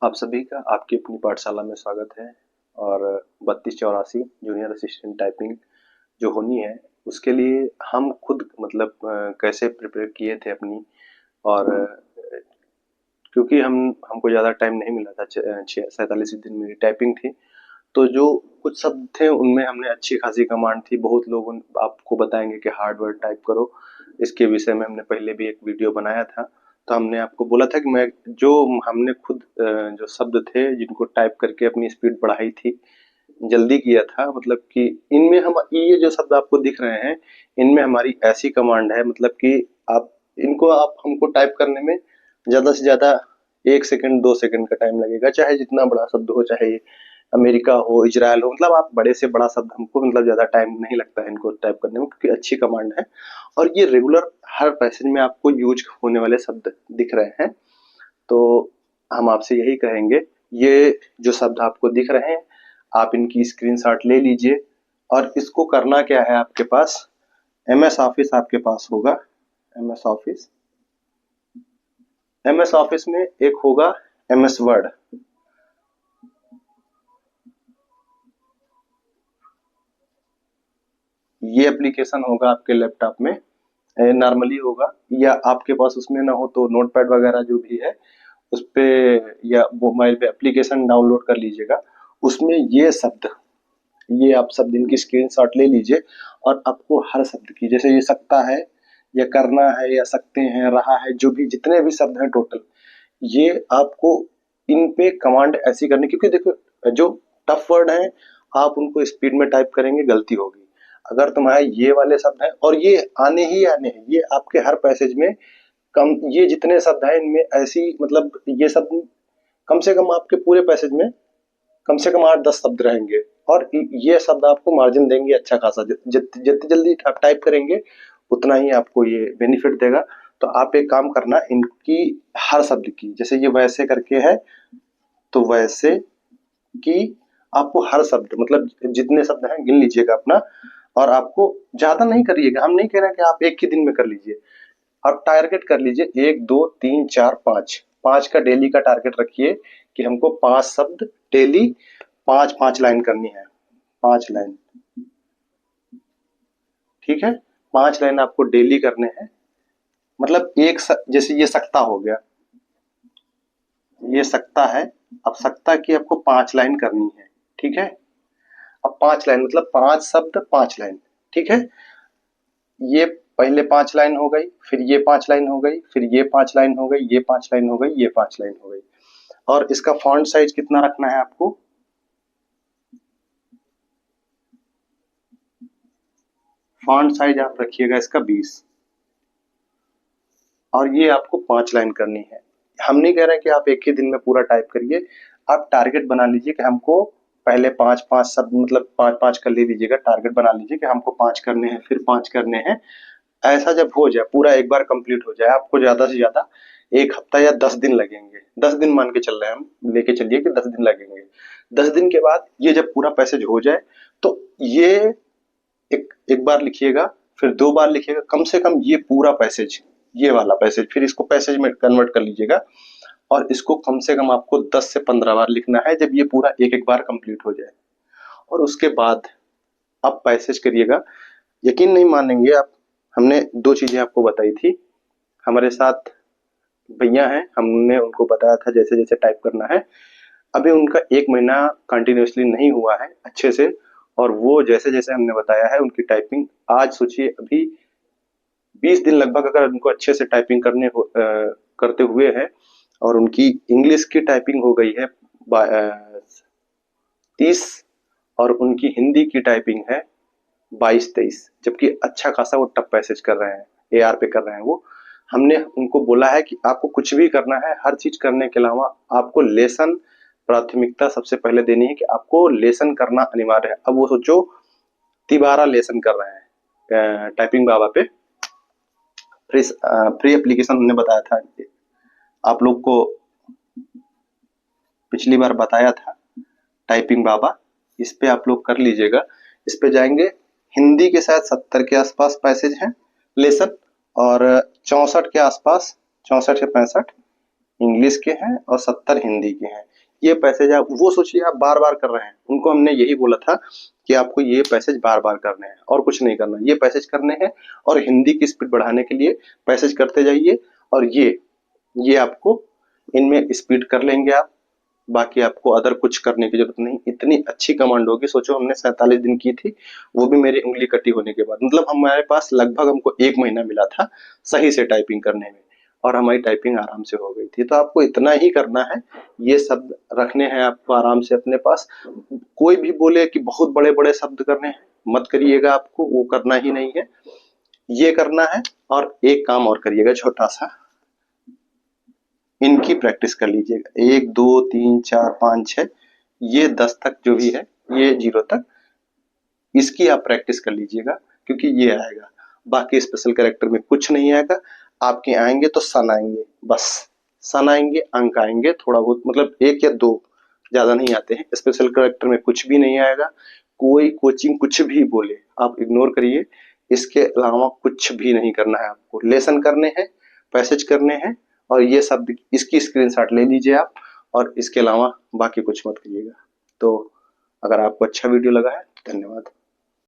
आप सभी का आपकी अपनी पाठशाला में स्वागत है। और 3284 जूनियर असिस्टेंट टाइपिंग जो होनी है उसके लिए हम खुद मतलब कैसे प्रिपेयर किए थे अपनी। और क्योंकि हमको ज़्यादा टाइम नहीं मिला था, 47 दिन मेरी टाइपिंग थी, तो जो कुछ शब्द थे उनमें हमने अच्छी खासी कमांड थी। बहुत लोग आपको बताएंगे कि हार्ड वर्ड टाइप करो, इसके विषय में हमने पहले भी एक वीडियो बनाया था। तो हमने आपको बोला था कि मैं जो हमने खुद जो शब्द थे जिनको टाइप करके अपनी स्पीड बढ़ाई थी, जल्दी किया था, मतलब कि इनमें हम ये जो शब्द आपको दिख रहे हैं इनमें हमारी ऐसी कमांड है, मतलब कि आप हमको टाइप करने में ज्यादा से ज्यादा 1 सेकंड 2 सेकंड का टाइम लगेगा, चाहे जितना बड़ा शब्द हो, चाहे ये अमेरिका हो, इजराइल हो, मतलब आप बड़े से बड़ा शब्द हमको मतलब ज्यादा टाइम नहीं लगता है इनको टाइप करने में, क्योंकि अच्छी कमांड है और ये रेगुलर हर पैसेज में आपको यूज होने वाले शब्द दिख रहे हैं। तो हम आपसे यही कहेंगे, ये जो शब्द आपको दिख रहे हैं आप इनकी स्क्रीनशॉट ले लीजिए। और इसको करना क्या है, आपके पास एमएस ऑफिस आपके पास होगा। एमएस ऑफिस, एमएस ऑफिस में एक होगा एमएस वर्ड। ये एप्लीकेशन होगा आपके लैपटॉप में, नॉर्मली होगा, या आपके पास उसमें ना हो तो नोटपैड वगैरह जो भी है उस पे या मोबाइल पे एप्लीकेशन डाउनलोड कर लीजिएगा। उसमें ये आप शब्द इनकी स्क्रीनशॉट ले लीजिए और आपको हर शब्द की, जैसे ये सकता है या करना है या सकते हैं, रहा है, जो भी जितने भी शब्द हैं टोटल, ये आपको इन पे कमांड ऐसी करनी, क्योंकि देखो जो टफ वर्ड हैं आप उनको स्पीड में टाइप करेंगे गलती होगी। अगर तुम्हारे ये वाले शब्द हैं और ये आने ही आने हैं, ये आपके हर पैसेज में कम, ये जितने शब्द हैं इनमें ऐसी, मतलब ये शब्द कम से कम आपके पूरे पैसेज में कम से कम 8-10 शब्द रहेंगे और ये शब्द आपको मार्जिन देंगे अच्छा खासा। जितनी जल्दी आप टाइप करेंगे उतना ही आपको ये बेनिफिट देगा। तो आप एक काम करना, इनकी हर शब्द की, जैसे ये वैसे करके है तो वैसे की, आपको हर शब्द मतलब जितने शब्द हैं गिन लीजिएगा अपना। और आपको ज्यादा नहीं करिएगा, हम नहीं कह रहे हैं कि आप एक ही दिन में कर लीजिए, आप टारगेट कर लीजिए 1 2 3 4 5, 5 का डेली का टारगेट रखिए कि हमको 5 शब्द डेली 5-5 लाइन करनी है। 5 लाइन, ठीक है, 5 लाइन आपको डेली करने हैं। मतलब जैसे ये सकता हो गया, ये सकता है, अब सकता की आपको 5 लाइन करनी है, ठीक है। अब 5 लाइन मतलब 5 शब्द 5 लाइन, ठीक है। ये पहले 5 लाइन हो गई, फिर ये 5 लाइन हो गई, फिर ये 5 लाइन हो गई, ये 5 लाइन हो गई, ये 5 लाइन हो गई। और इसका फॉन्ट साइज कितना रखना है आपको, फॉन्ट साइज आप रखिएगा इसका 20। और ये आपको 5 लाइन करनी है। हम नहीं कह रहे कि आप एक ही दिन में पूरा टाइप करिए, आप टारगेट बना लीजिए कि हमको पहले 5-5 शब्द, मतलब 5-5 कर ले लीजिएगा, टारगेट बना लीजिए कि हमको 5 करने हैं, फिर 5 करने हैं। ऐसा जब हो जाए, पूरा एक बार कंप्लीट हो जाए, आपको ज्यादा से ज्यादा 1 हफ्ता या 10 दिन लगेंगे। 10 दिन मान के चल रहे हैं हम, लेके चलिए कि 10 दिन लगेंगे। 10 दिन के बाद ये जब पूरा पैसेज हो जाए तो ये एक एक बार लिखिएगा, फिर 2 बार लिखिएगा, कम से कम ये पूरा पैसेज, ये वाला पैसेज, फिर इसको पैसेज में कन्वर्ट कर लीजिएगा। और इसको कम से कम आपको 10 से 15 बार लिखना है, जब ये पूरा एक एक बार कंप्लीट हो जाए। और उसके बाद आप पैसेज करिएगा, यकीन नहीं मानेंगे आप। हमने 2 चीजें आपको बताई थी, हमारे साथ भैया हैं, हमने उनको बताया था जैसे जैसे टाइप करना है। अभी उनका 1 महीना कंटिन्यूअसली नहीं हुआ है अच्छे से, और वो जैसे जैसे हमने बताया है उनकी टाइपिंग, आज सोचिए अभी 20 दिन लगभग अगर उनको अच्छे से टाइपिंग करते हुए है, और उनकी इंग्लिश की टाइपिंग हो गई है 30, और उनकी हिंदी की टाइपिंग है 22-23, जबकि अच्छा खासा वो टफ पैसेज कर रहे हैं, एआर पे कर रहे हैं वो। हमने उनको बोला है कि आपको कुछ भी करना है, हर चीज करने के अलावा आपको लेसन प्राथमिकता सबसे पहले देनी है, कि आपको लेसन करना अनिवार्य है। अब वो सोचो 12 लेसन कर रहे हैं टाइपिंग बाबा पे, फ्री एप्लीकेशन हमने बताया था आप लोग को, पिछली बार बताया था, टाइपिंग बाबा, इस पे आप लोग कर लीजिएगा। इस पे जाएंगे, हिंदी के शायद 70 के आसपास पैसेज हैं लेसन, और 64 के आसपास, 64 या 65 इंग्लिश के हैं और 70 हिंदी के हैं। ये पैसेज आप वो सोचिए आप बार बार कर रहे हैं। उनको हमने यही बोला था कि आपको ये पैसेज बार बार करने हैं और कुछ नहीं करना, ये पैसेज करने हैं और हिंदी की स्पीड बढ़ाने के लिए पैसेज करते जाइए। और ये आपको इनमें स्पीड कर लेंगे आप, बाकी आपको अदर कुछ करने की जरूरत नहीं। इतनी अच्छी कमांड होगी, सोचो हमने 47 दिन की थी, वो भी मेरी उंगली कटी होने के बाद। मतलब हमारे पास लगभग हमको 1 महीना मिला था सही से टाइपिंग करने में, और हमारी टाइपिंग आराम से हो गई थी। तो आपको इतना ही करना है, ये शब्द रखने हैं आपको आराम से अपने पास। कोई भी बोले कि बहुत बड़े बड़े शब्द करने हैं, मत करिएगा, आपको वो करना ही नहीं है, ये करना है। और एक काम और करिएगा छोटा सा, इनकी प्रैक्टिस कर लीजिएगा। 1 2 3 4 5 6, ये 10 तक जो भी है, ये 0 तक, इसकी आप प्रैक्टिस कर लीजिएगा, क्योंकि ये आएगा। बाकी स्पेशल कैरेक्टर में कुछ नहीं आएगा। आपके आएंगे तो सन आएंगे, बस सन आएंगे, अंक आएंगे थोड़ा बहुत, मतलब 1 या 2, ज्यादा नहीं आते हैं। स्पेशल कैरेक्टर में कुछ भी नहीं आएगा। कोई कोचिंग कुछ भी बोले आप इग्नोर करिए, इसके अलावा कुछ भी नहीं करना है आपको। लेसन करने हैं, पैसेज करने हैं, और ये शब्द इसकी स्क्रीनशॉट ले लीजिए आप, और इसके अलावा बाकी कुछ मत करिएगा। तो अगर आपको अच्छा वीडियो लगा है तो धन्यवाद।